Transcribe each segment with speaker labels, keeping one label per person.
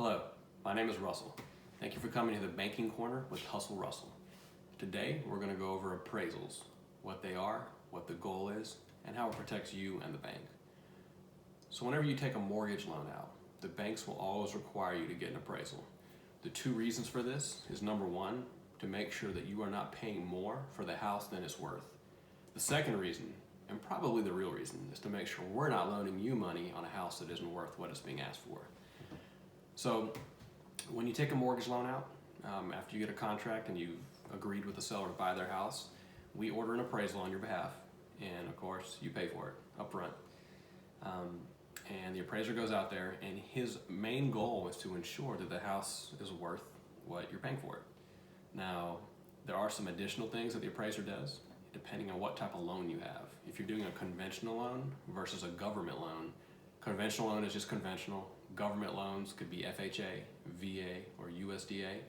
Speaker 1: Hello, my name is Russell. Thank you for coming to the Banking Corner with Hustle Russell. Today, we're going to go over appraisals, what they are, what the goal is, and how it protects you and the bank. So whenever you take a mortgage loan out, the banks will always require you to get an appraisal. The two reasons for this is number one, to make sure that you are not paying more for the house than it's worth. The second reason, and probably the real reason, is to make sure we're not loaning you money on a house that isn't worth what it's being asked for. So when you take a mortgage loan out, after you get a contract and you've agreed with the seller to buy their house, we order an appraisal on your behalf, and of course you pay for it up front. And the appraiser goes out there, and his main goal is to ensure that the house is worth what you're paying for it. Now, there are some additional things that the appraiser does depending on what type of loan you have. If you're doing a conventional loan versus a government loan, conventional loan is just conventional. Government loans could be FHA, VA, or USDA.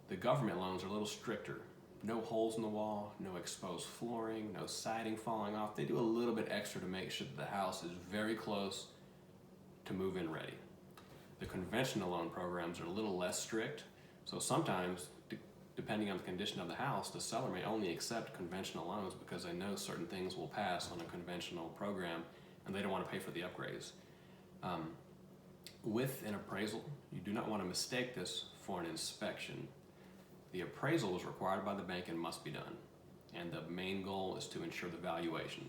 Speaker 1: The government loans are a little stricter. No holes in the wall, no exposed flooring, no siding falling off. They do a little bit extra to make sure that the house is very close to move-in ready. The conventional loan programs are a little less strict, so sometimes, depending on the condition of the house, the seller may only accept conventional loans because they know certain things will pass on a conventional program and they don't want to pay for the upgrades. With an appraisal, you do not want to mistake this for an inspection. The appraisal is required by the bank and must be done, and the main goal is to ensure the valuation.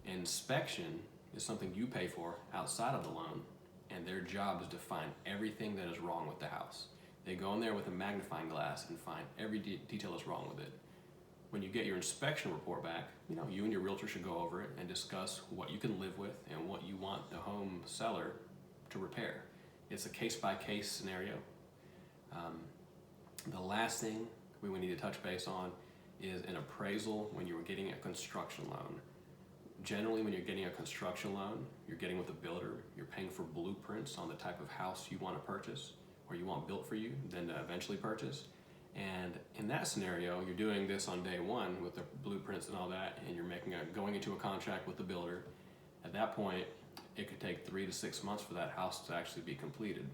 Speaker 1: Inspection is something you pay for outside of the loan, and their job is to find everything that is wrong with the house. They go in there with a magnifying glass and find every detail that's wrong with it. When you get your inspection report back, you and your realtor should go over it and discuss what you can live with and what you want the home seller to repair. It's a case-by-case scenario. The last thing we would need to touch base on is an appraisal when you're getting a construction loan. Generally, when you're getting a construction loan, you're getting with a builder, you're paying for blueprints on the type of house you want to purchase or you want built for you, then to eventually purchase. And in that scenario, you're doing this on day one with the blueprints and all that, and you're going into a contract with the builder. At that point, it could take 3 to 6 months for that house to actually be completed.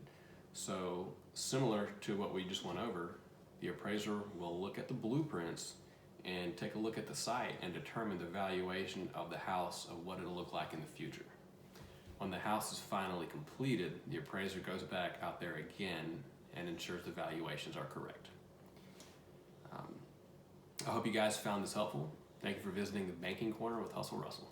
Speaker 1: So similar to what we just went over, the appraiser will look at the blueprints and take a look at the site and determine the valuation of the house of what it'll look like in the future. When the house is finally completed, the appraiser goes back out there again and ensures the valuations are correct. I hope you guys found this helpful. Thank you for visiting the Banking Corner with Hustle Russell.